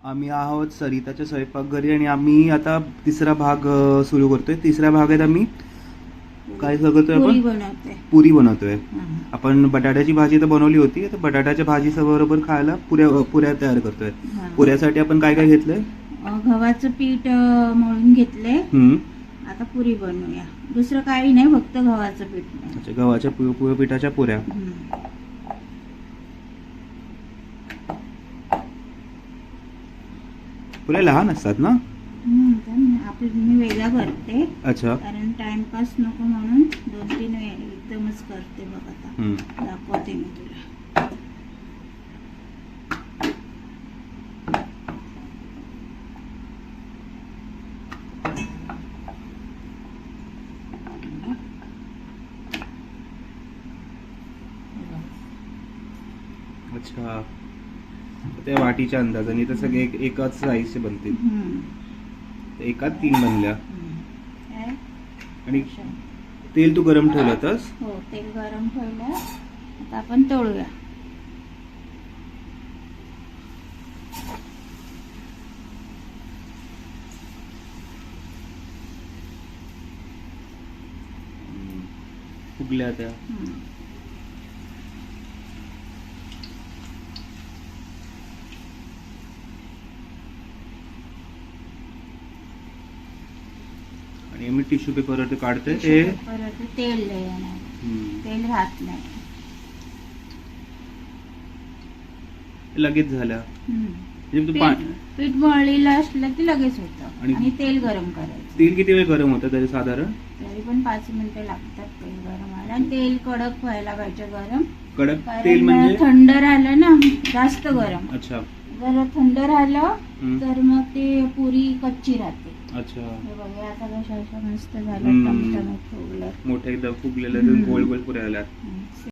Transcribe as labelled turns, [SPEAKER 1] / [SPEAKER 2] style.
[SPEAKER 1] आम्ही आहोत सरिताच्या स्वयंपाकघरी आणि आम्ही आता तिसरा भाग सुरू करतोय. तिसऱ्या भागात आम्ही काय करतोय? आपण पुरी बनवतोय. आपण बटाट्याची भाजी तर बनवली होती, तर बटाट्याच्या भाजी बरोबर खायला पुऱ्या तयार करतोय. पुऱ्यासाठी आपण काय काय घेतलंय?
[SPEAKER 2] गव्हाचं पीठ मळून घेतलंय. आता पुरी बनवूया. दुसरं काही नाही, फक्त गव्हाचं पीठ.
[SPEAKER 1] अच्छा, गव्हाच्या पिठाच्या पुऱ्या. पुऱ्या लहान असतात ना?
[SPEAKER 2] मी वेगळा करते.
[SPEAKER 1] अच्छा,
[SPEAKER 2] कारण टाइमपास नको म्हणून 2-3 एकदमच करते. बघ आता दाखवते मी तुला.
[SPEAKER 1] अच्छा, त्या वाटीच्या अंदाजाने तर सगळे एकाच साईजचे बनतील. एकात 3 बनल्या. आणि तेल तू गरम ठेवलं होतंस?
[SPEAKER 2] हो, तेल गरम ठेवलं. आता आपण तळूया.
[SPEAKER 1] फुगल्या त्या. आणि मी टिश्यू पेपरवरती काढते.
[SPEAKER 2] तेल तेल राहत नाही.
[SPEAKER 1] लगेच झाल्या.
[SPEAKER 2] पीठ मळलेलं असलं की लगेच होतं. आणि तेल गरम करायचं.
[SPEAKER 1] तेल किती वेळ गरम होतं तरी साधारण?
[SPEAKER 2] तरी पण 5 मिनिटं लागतात तेल गरम व्हायला. आणि तेल कडक व्हायला पाहिजे. गरम
[SPEAKER 1] कडक तेल म्हणजे
[SPEAKER 2] थंड राहिलं ना जास्त गरम.
[SPEAKER 1] अच्छा,
[SPEAKER 2] जर थंड राहिलं तर मग ते पुरी कच्ची राहते.
[SPEAKER 1] अच्छा,
[SPEAKER 2] हे बघा आता कशा मस्त झालं.
[SPEAKER 1] मोठ्या एकदम फुगलेल्या गोल गोल पुऱ्या आल्या.